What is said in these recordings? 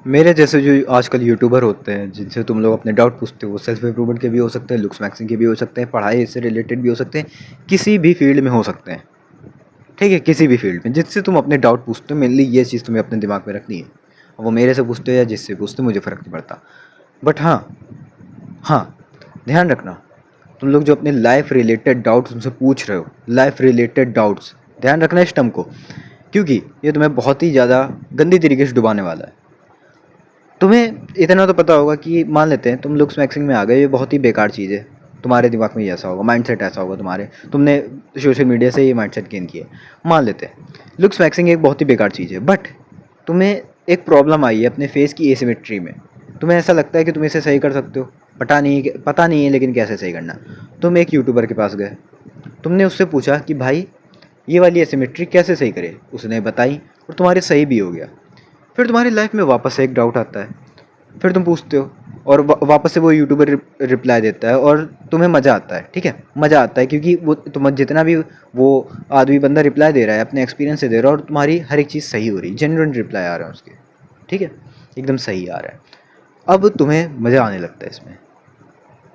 मेरे जैसे जो आजकल यूट्यूबर होते हैं जिनसे तुम लोग अपने डाउट पूछते हो, वो सेल्फ इम्प्रूवमेंट के भी हो सकते हैं, लुक्स मैक्सिंग के भी हो सकते हैं, पढ़ाई से रिलेटेड भी हो सकते हैं, किसी भी फील्ड में हो सकते हैं। ठीक है, किसी भी फील्ड में जिससे तुम अपने डाउट पूछते हो, मेनली ये चीज़ तुम्हें अपने दिमाग में रखनी है। वो मेरे से पूछते हो या जिससे पूछते हो, मुझे फ़र्क नहीं पड़ता। बट हाँ, हाँ, ध्यान रखना, तुम लोग जो अपने लाइफ रिलेटेड डाउट्स उनसे पूछ रहे हो, लाइफ रिलेटेड डाउट्स, ध्यान रखना इस टर्म को, क्योंकि ये तुम्हें बहुत ही ज़्यादा गंदी तरीके से डुबाने वाला है। तुम्हें इतना तो पता होगा कि मान लेते हैं तुम लुक्स मैक्सिंग में आ गए, ये बहुत ही बेकार चीज़ है। तुम्हारे दिमाग में ऐसा होगा, माइंडसेट ऐसा होगा तुम्हारे, तुमने सोशल मीडिया से ये माइंडसेट गेन किया। मान लेते हैं लुक्स मैक्सिंग एक बहुत ही बेकार चीज़ है, बट तुम्हें एक प्रॉब्लम आई है अपने फेस की एसिमेट्री में। तुम्हें ऐसा लगता है कि तुम इसे सही कर सकते हो, पता नहीं है लेकिन कैसे सही करना। तुम एक यूट्यूबर के पास गए, तुमने उससे पूछा कि भाई ये वाली एसिमेट्री कैसे सही करे, उसने बताई और तुम्हारे सही भी हो गया। फिर तुम्हारी लाइफ में वापस से एक डाउट आता है, फिर तुम पूछते हो और वापस से वो यूट्यूबर रिप्लाई देता है और तुम्हें मज़ा आता है। ठीक है, मज़ा आता है क्योंकि वो तुम जितना भी वो आदमी बंदा रिप्लाई दे रहा है अपने एक्सपीरियंस से दे रहा है और तुम्हारी हर एक चीज़ सही हो रही है, जेन्युइन रिप्लाई आ रहा है उसके। ठीक है, एकदम सही आ रहा है। अब तुम्हें मज़ा आने लगता है इसमें।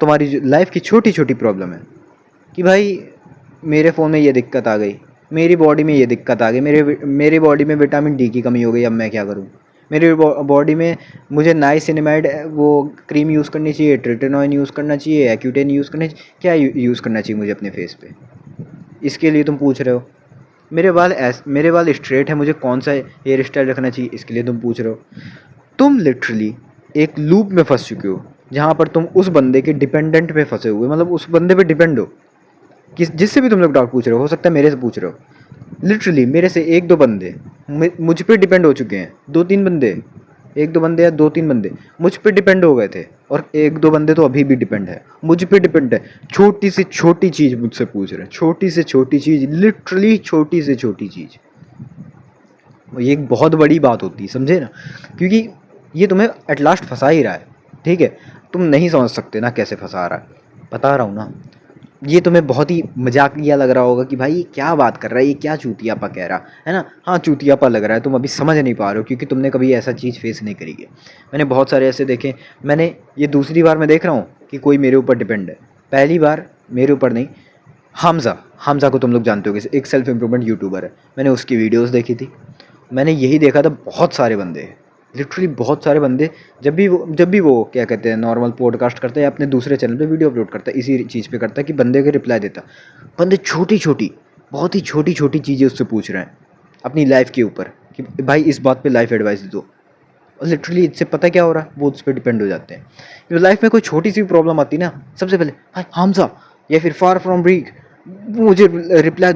तुम्हारी जो लाइफ की छोटी छोटी प्रॉब्लम है कि भाई मेरे फ़ोन में ये दिक्कत आ गई, मेरी बॉडी में ये दिक्कत आ गई, मेरी बॉडी में विटामिन डी की कमी हो गई, अब मैं क्या करूँ। मेरी बॉडी में मुझे नाइसिनिमाइड वो क्रीम यूज़ करनी चाहिए, ट्रिटेनॉइन यूज़ करना चाहिए, एक्यूटेन यूज़ करना चाहिए, क्या यूज़ करना चाहिए मुझे अपने फेस पे। इसके लिए तुम पूछ रहे हो। मेरे बाल स्ट्रेट है, मुझे कौन सा हेयर स्टाइल रखना चाहिए, इसके लिए तुम पूछ रहे हो। तुम लिटरली एक लूप में फंस चुके हो जहाँ पर तुम उस बंदे के डिपेंडेंट पे फंसे हुए, मतलब उस बंदे पे डिपेंड हो। जिससे भी तुम लोग डाउट पूछ रहे हो सकता है मेरे से पूछ रहे हो। लिटरली मेरे से एक दो बंदे मुझ पे डिपेंड हो चुके हैं, दो तीन बंदे, एक दो बंदे या दो तीन बंदे मुझ पे डिपेंड हो गए थे, और एक दो बंदे तो अभी भी डिपेंड है, मुझ पे डिपेंड है। छोटी से छोटी चीज़ मुझसे पूछ रहे हैं, छोटी से छोटी चीज़, लिटरली छोटी से छोटी चीज़। ये एक बहुत बड़ी बात होती है, समझे ना, क्योंकि ये तुम्हें एट लास्ट फंसा ही रहा है। ठीक है, तुम नहीं समझ सकते ना कैसे फंसा रहा है, बता रहा हूँ ना। ये तुम्हें बहुत ही मजाकिया लग रहा होगा कि भाई ये क्या बात कर रहा है, ये क्या चूतियापा कह रहा है ना। हाँ, चूतियापा लग रहा है, तुम अभी समझ नहीं पा रहे हो क्योंकि तुमने कभी ऐसा चीज़ फेस नहीं करी है। मैंने बहुत सारे ऐसे देखे, मैंने ये दूसरी बार मैं देख रहा हूँ कि कोई मेरे ऊपर डिपेंड है। पहली बार मेरे ऊपर नहीं, हमज़ा हमज़ा को तुम लोग जानते हो, एक सेल्फ इम्प्रूवमेंट यूट्यूबर है। मैंने उसकी वीडियोज़ देखी थी, मैंने यही देखा था बहुत सारे बंदे, लिटरली बहुत सारे बंदे, जब भी वो क्या कहते हैं नॉर्मल पॉडकास्ट करता है या अपने दूसरे चैनल पे वीडियो अपलोड करता है, इसी चीज़ पे करता है कि बंदे के रिप्लाई देता। बंदे छोटी छोटी, बहुत ही छोटी छोटी चीज़ें उससे पूछ रहे हैं अपनी लाइफ के ऊपर कि भाई इस बात पे लाइफ एडवाइस दे दो। और लिटरली इससे पता क्या हो रहा है, वो उस पर डिपेंड हो जाते हैं। तो लाइफ में कोई छोटी सी प्रॉब्लम आती ना, सबसे पहले हाय हमजा या फिर फार फ्रॉम ब्रिक, मुझे रिप्लाई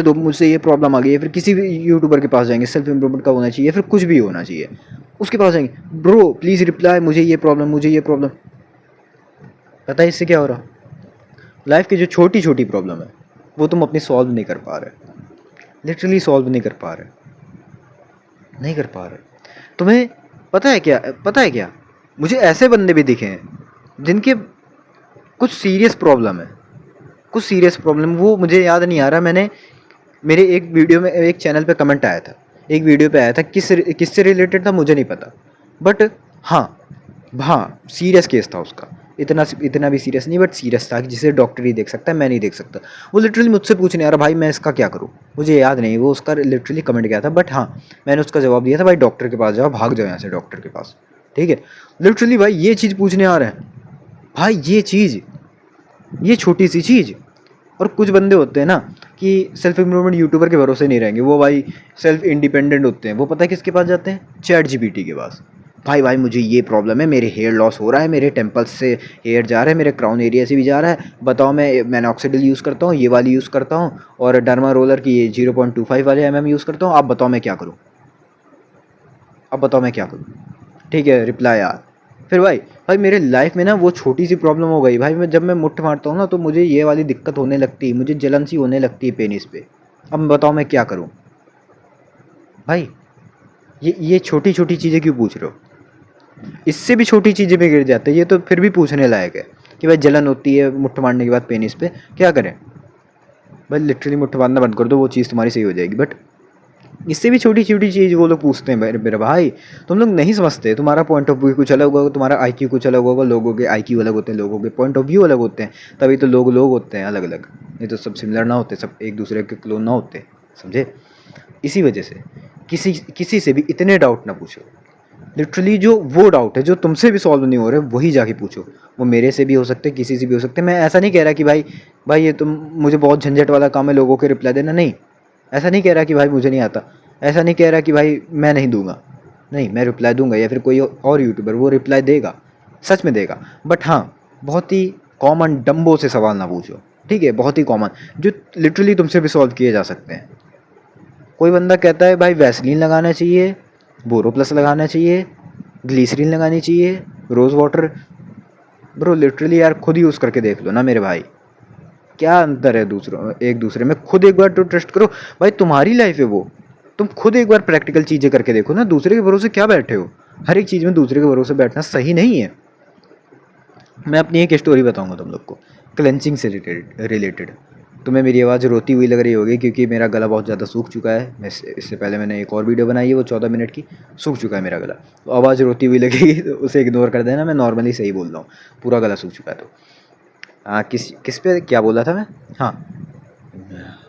दो, मुझसे ये प्रॉब्लम आ गई है। फिर किसी भी यूट्यूबर के पास जाएंगे, सेल्फ इम्प्रूवमेंट का होना चाहिए या फिर कुछ भी होना चाहिए, उसके पास जाएंगे, ब्रो प्लीज़ रिप्लाई, मुझे ये प्रॉब्लम, मुझे ये प्रॉब्लम। पता है इससे क्या हो रहा, लाइफ की जो छोटी छोटी प्रॉब्लम है वो तुम अपनी सॉल्व नहीं कर पा रहे, लिटरली सॉल्व नहीं कर पा रहे, नहीं कर पा रहे। तुम्हें पता है क्या, मुझे ऐसे बंदे भी दिखे हैं जिनके कुछ सीरियस प्रॉब्लम है, कुछ सीरियस प्रॉब्लम, वो मुझे याद नहीं आ रहा। मैंने मेरे एक वीडियो में एक चैनल पे कमेंट आया था, एक वीडियो पे आया था, किससे रिलेटेड था मुझे नहीं पता, बट हाँ, हाँ सीरियस केस था उसका, इतना भी सीरियस नहीं बट सीरियस था कि जिसे डॉक्टर ही देख सकता है, मैं नहीं देख सकता। वो लिटरली मुझसे पूछने आ रहा भाई मैं इसका क्या करूँ, मुझे याद नहीं वो उसका लिटरली कमेंट क्या था, बट हाँ मैंने उसका जवाब दिया था भाई डॉक्टर के पास जाओ, भाग जाओ यहाँ से डॉक्टर के पास। ठीक है, लिटरली भाई ये चीज़ पूछने आ रहे हैं, भाई ये चीज़, ये छोटी सी चीज़। और कुछ बंदे होते हैं ना कि सेल्फ इम्प्रूवमेंट यूट्यूबर के भरोसे नहीं रहेंगे, वो भाई सेल्फ इंडिपेंडेंट होते हैं, वो पता है किसके पास जाते हैं, चैट जीपीटी के पास। भाई मुझे ये प्रॉब्लम है, मेरे हेयर लॉस हो रहा है, मेरे टेम्पल्स से हेयर जा रहा है, मेरे क्राउन एरिया से भी जा रहा है, बताओ मैं मैनॉक्सिडिल यूज़ करता हूँ, ये वाली यूज़ करता हूँ, और डर्मा रोलर की ये 0.25 वाले यूज़ करता हूँ, आप बताओ मैं क्या करूँ, अब बताओ मैं क्या करूँ। ठीक है, रिप्लाई यार। फिर भाई मेरे लाइफ में ना वो छोटी सी प्रॉब्लम हो गई भाई, मैं जब मैं मुट्ठ मारता हूँ ना तो मुझे ये वाली दिक्कत होने लगती है, मुझे जलन सी होने लगती है पेनिस पे। अब बताओ मैं क्या करूँ भाई। ये छोटी छोटी चीज़ें क्यों पूछ रहे हो, इससे भी छोटी चीज़ें में गिर जाते हैं, ये तो फिर भी पूछने लायक है कि भाई जलन होती है मुट्ठ मारने के बाद पेनिस पे, क्या करें। भाई लिटरली मुट्ठ मारना बंद कर दो, वो चीज़ तुम्हारी सही हो जाएगी। बट इससे भी छोटी छोटी चीज़ वो लोग पूछते हैं। मेरे मेरे भाई तुम लोग नहीं समझते, तुम्हारा पॉइंट ऑफ व्यू कुछ अलग होगा, तुम्हारा आईक्यू कुछ अलग होगा, लोगों के आईक्यू अलग होते हैं, लोगों के पॉइंट ऑफ व्यू अलग होते हैं, तभी तो लोग लोग होते हैं अलग अलग। नहीं तो सब सिमिलर ना होते, सब एक दूसरे के क्लोन ना होते, समझे। इसी वजह से किसी किसी से भी इतने डाउट ना पूछो। लिटरली जो वो डाउट है जो तुमसे भी सॉल्व नहीं हो रहे वही जाके पूछो। वो मेरे से भी हो सकते हैं, किसी से भी हो सकते हैं। मैं ऐसा नहीं कह रहा कि भाई भाई ये तुम मुझे बहुत झंझट वाला काम है लोगों के रिप्लाई देना, नहीं। ऐसा नहीं कह रहा कि भाई मुझे नहीं आता, ऐसा नहीं कह रहा कि भाई मैं नहीं दूंगा, नहीं, मैं रिप्लाई दूंगा, या फिर कोई और यूट्यूबर वो रिप्लाई देगा, सच में देगा। बट हाँ, बहुत ही कॉमन डम्बो से सवाल ना पूछो, ठीक है, बहुत ही कॉमन जो लिटरली तुमसे भी सॉल्व किए जा सकते हैं। कोई बंदा कहता है भाई वैसलीन लगाना चाहिए, बोरो प्लस लगाना चाहिए, ग्लीसरीन लगानी चाहिए, रोज़ वाटर। ब्रो लिटरली यार खुद यूज़ करके देख लो ना मेरे भाई, क्या अंतर है दूसरों एक दूसरे में। खुद एक बार तो ट्रस्ट करो, भाई तुम्हारी लाइफ है वो, तुम खुद एक बार प्रैक्टिकल चीज़ें करके देखो ना। दूसरे के भरोसे क्या बैठे हो, हर एक चीज़ में दूसरे के भरोसे बैठना सही नहीं है। मैं अपनी एक स्टोरी बताऊंगा तुम लोग को, क्लेंचिंग से रिलेटेड। तुम्हें मेरी आवाज़ रोती हुई लग रही होगी क्योंकि मेरा गला बहुत ज़्यादा सूख चुका है। मैं इससे पहले मैंने एक और वीडियो बनाई है, वो 14 मिनट की, सूख चुका है मेरा गला, तो आवाज़ रोती हुई लगेगी तो उसे इग्नोर कर देना, मैं नॉर्मली सही बोल रहा हूँ, पूरा गला सूख चुका है। तो किस किस पे क्या बोला था मैं, हाँ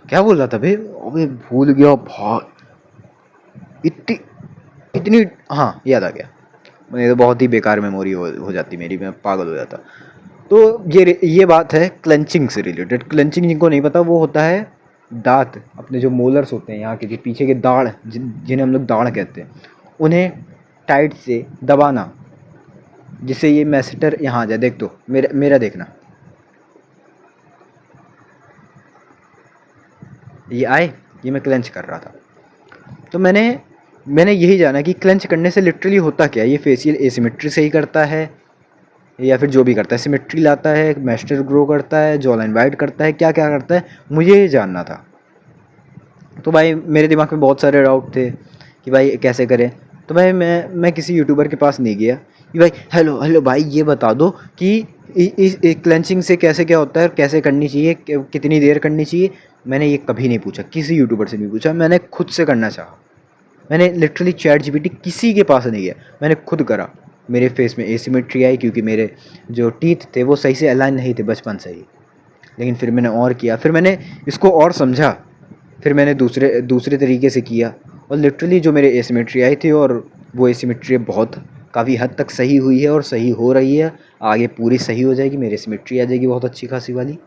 क्या बोल रहा था भाई, अबे भूल गया भाई, इतनी इतनी, हाँ याद आ गया। मैं तो बहुत ही बेकार मेमोरी हो जाती मेरी, मैं पागल हो जाता। तो ये बात है क्लेंचिंग से रिलेटेड। क्लेंचिंग जिनको नहीं पता वो होता है दांत, अपने जो मोलर्स होते हैं यहाँ के, जो पीछे के दाढ़ जिन्हें हम लोग दाढ़ कहते हैं, उन्हें टाइट से दबाना, जिससे ये मैसेटर यहाँ आ जाए। देख तो मेरा देखना, ये आए, ये मैं क्लेंच कर रहा था। तो मैंने यही जाना कि क्लेंच करने से लिटरली होता क्या है। ये फेशियल एसिमेट्री सही करता है, या फिर जो भी करता है, सिमेट्री लाता है, मैस्टर ग्रो करता है, जॉ लाइन वाइड करता है, क्या क्या करता है, मुझे ये जानना था। तो भाई मेरे दिमाग में बहुत सारे डाउट थे कि भाई कैसे करें। तो भाई मैं किसी यूट्यूबर के पास नहीं गया कि भाई हेलो हेलो भाई ये बता दो कि इस क्लेंचिंग से कैसे क्या होता है, कैसे करनी चाहिए, कितनी देर करनी चाहिए। मैंने ये कभी नहीं पूछा, किसी यूट्यूबर से नहीं पूछा, मैंने खुद से करना चाहा। मैंने लिटरली चैट जीपीटी किसी के पास नहीं गया, मैंने खुद करा। मेरे फेस में एसिमेट्री आई क्योंकि मेरे जो टीथ थे वो सही से अलाइन नहीं थे बचपन से ही। लेकिन फिर मैंने और किया, फिर मैंने इसको और समझा, फिर मैंने दूसरे दूसरे तरीके से किया, और लिटरली जो मेरे एसिमेट्री आई थी, और वो एसिमेट्री बहुत काफ़ी हद तक सही हुई है और सही हो रही है, आगे पूरी सही हो जाएगी, मेरी एसिमेट्री आ जाएगी बहुत अच्छी खासी वाली,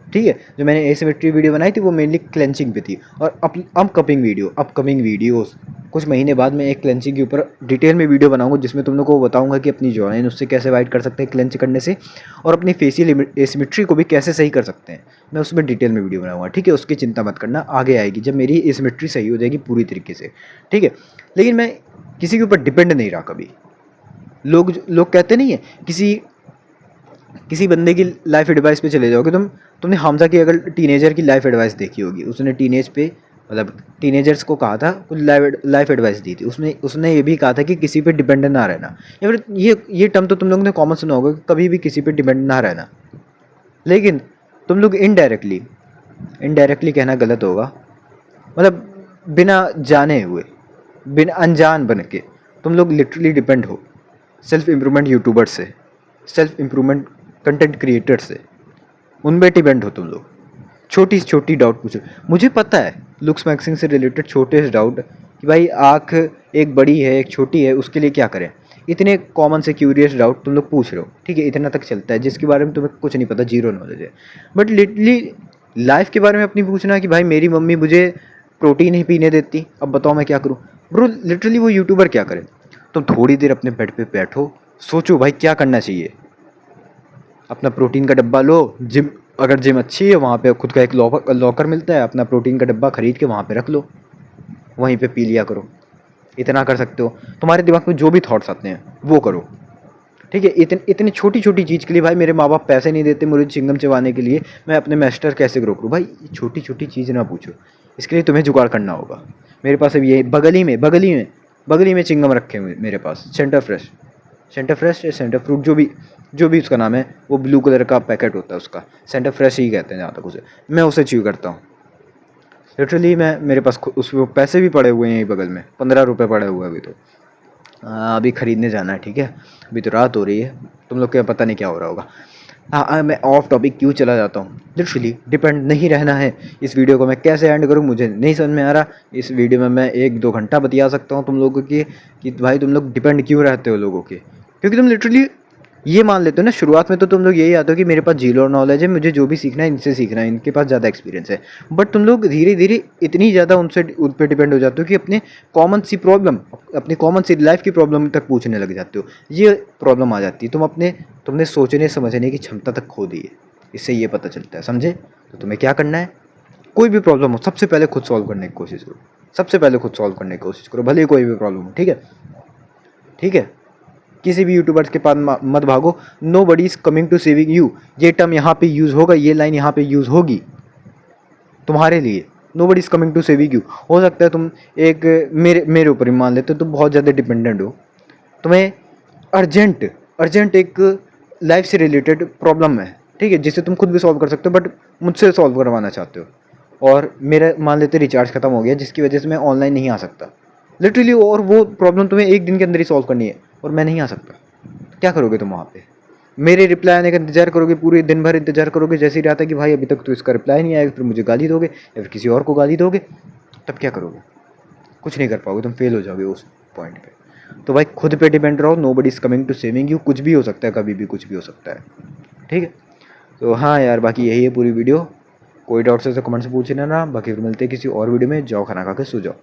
ठीक है। जो मैंने एसिमेट्री वीडियो बनाई थी वो मेनली क्लेंचिंग पे थी। और अपकमिंग वीडियोस कुछ महीने बाद मैं एक क्लेंचिंग के ऊपर डिटेल में वीडियो बनाऊंगा, जिसमें तुम लोग को बताऊंगा कि अपनी जॉइन उससे कैसे वाइड कर सकते हैं क्लेंच करने से, और अपनी फेशियल एसिमेट्री को भी कैसे सही कर सकते हैं। मैं उसमें डिटेल में वीडियो बनाऊंगा, ठीक है, उसकी चिंता मत करना, आगे आएगी जब मेरी एसिमेट्री सही हो जाएगी पूरी तरीके से, ठीक है। लेकिन मैं किसी के ऊपर डिपेंड नहीं रहा कभी। लोग कहते नहीं है, किसी बंदे की लाइफ एडवाइस पे चले जाओगे तुमने हमजा की अगर टीनेजर की लाइफ एडवाइस देखी होगी, उसने टीनेज पे मतलब टीनेजर्स को कहा था, कुछ लाइफ एडवाइस दी थी, उसने ये भी कहा था कि किसी पे डिपेंडेंट ना रहना। या फिर ये टर्म तो तुम लोगों ने कॉमन सुना होगा, कभी भी किसी पे डिपेंड ना रहना। लेकिन तुम लोग इनडायरेक्टली कहना गलत होगा, मतलब बिना जाने हुए, बिना अनजान बन के तुम लोग लिटरली डिपेंड हो सेल्फ इम्प्रूवमेंट यूट्यूबर से, सेल्फ इम्प्रूवमेंट कंटेंट क्रिएटर से, उनमें डिपेंड हो तुम लोग। छोटी से छोटी डाउट पूछो, मुझे पता है लुक्स मैक्सिंग से रिलेटेड छोटे से डाउट कि भाई आँख एक बड़ी है एक छोटी है उसके लिए क्या करें, इतने कॉमन से क्यूरियस डाउट तुम लोग पूछ रहे हो, ठीक है, इतना तक चलता है, जिसके बारे में तुम्हें कुछ नहीं पता, जीरो नॉलेज है। बट लिटरली लाइफ के बारे में अपनी पूछना कि भाई मेरी मम्मी मुझे प्रोटीन ही पीने देती, अब बताओ मैं क्या करूँ। ब्रो लिटरली वो यूट्यूबर क्या करे। तुम थोड़ी देर अपने बेड पे बैठो, सोचो भाई क्या करना चाहिए, अपना प्रोटीन का डब्बा लो, जिम अगर जिम अच्छी है वहाँ पे खुद का एक लॉकर मिलता है, अपना प्रोटीन का डब्बा खरीद के वहाँ पे रख लो, वहीं पे पी लिया करो। इतना कर सकते हो, तुम्हारे दिमाग में जो भी थॉट्स आते हैं वो करो, ठीक है। इतनी छोटी छोटी चीज़ के लिए भाई मेरे माँ बाप पैसे नहीं देते मुझे चिंगम चबाने के लिए, मैं अपने मास्टर कैसे ग्रो करूँ। भाई छोटी छोटी चीज़ ना पूछो, इसके लिए तुम्हें जुगाड़ करना होगा। मेरे पास अभी ये बगल ही में चिंगम रखे हुए मेरे पास, सेंटर फ्रेश या सेंटर फ्रूट, जो भी उसका नाम है, वो ब्लू कलर का पैकेट होता है उसका, सेंटर फ्रेश ही कहते हैं जहाँ तक उसे, मैं उसे च्यू करता हूँ। लिटरली मैं मेरे पास उस पैसे भी पड़े हुए हैं यहीं बगल में, 15 रुपये पड़े हुए हैं अभी तो। अभी ख़रीदने जाना है, ठीक है। अभी तो रात हो रही है, तुम लोग को पता नहीं क्या हो रहा होगा। हाँ, मैं ऑफ टॉपिक क्यों चला जाता हूँ। लिटरली डिपेंड नहीं रहना है। इस वीडियो को मैं कैसे एंड करूँ मुझे नहीं समझ में आ रहा। इस वीडियो में मैं 1-2 घंटा बतिया सकता हूँ तुम लोगों की कि भाई तुम लोग डिपेंड क्यों रहते हो लोगों के, क्योंकि तुम लिटरली ये मान लेते हो ना, शुरुआत में तो तुम लोग यही आते हो कि मेरे पास जीरो नॉलेज है, मुझे जो भी सीखना है इनसे सीखना है, इनके पास ज़्यादा एक्सपीरियंस है। बट तुम लोग धीरे धीरे इतनी ज़्यादा उन पर डिपेंड हो जाते हो कि अपने कॉमन सी प्रॉब्लम, अपनी कॉमन सी लाइफ की प्रॉब्लम तक पूछने लग जाते हो। ये प्रॉब्लम आ जाती है, तुमने सोचने समझने की क्षमता तक खो दी है। इससे ये पता चलता है, समझे। तो तुम्हें क्या करना है, कोई भी प्रॉब्लम हो सबसे पहले खुद सॉल्व करने की कोशिश करो, सबसे पहले खुद सॉल्व करने की कोशिश करो, भले ही कोई भी प्रॉब्लम हो, ठीक है। ठीक है, किसी भी यूट्यूबर्स के पास मत भागो। Nobody is coming to saving you, ये टर्म यहाँ पे यूज़ होगा, ये लाइन यहाँ पे यूज़ होगी तुम्हारे लिए। Nobody is coming to saving you. हो सकता है तुम एक मेरे ऊपर ही मान लेते हो, तुम बहुत ज़्यादा डिपेंडेंट हो, तुम्हें अर्जेंट एक लाइफ से रिलेटेड प्रॉब्लम है, ठीक है, जिसे तुम खुद भी सॉल्व कर सकते हो बट मुझसे सॉल्व करवाना चाहते हो। और मेरा मान लेते रिचार्ज खत्म हो गया जिसकी वजह से मैं ऑनलाइन नहीं आ सकता लिटरली, और वो प्रॉब्लम तुम्हें एक दिन के अंदर ही सॉल्व करनी है और मैं नहीं आ सकता। तो क्या करोगे तुम वहाँ पे, मेरे रिप्लाई आने का इंतजार करोगे, पूरे दिन भर इंतजार करोगे, जैसे ही रहता है कि भाई अभी तक तो इसका रिप्लाई नहीं आएगा, फिर मुझे गाली दोगे या फिर किसी और को गाली दोगे, तब क्या करोगे, कुछ नहीं कर पाओगे, तुम फेल हो जाओगे उस पॉइंट पे। तो भाई खुद पे डिपेंड रहो, nobody is coming to saving you, कुछ भी हो सकता है, कभी भी कुछ भी हो सकता है, ठीक है। तो हाँ यार, बाकी यही है पूरी वीडियो। कोई डाउट्स है तो कमेंट से पूछ लेना, बाकी फिर मिलते हैं किसी और वीडियो में। जाओ खाना खा के सो जाओ।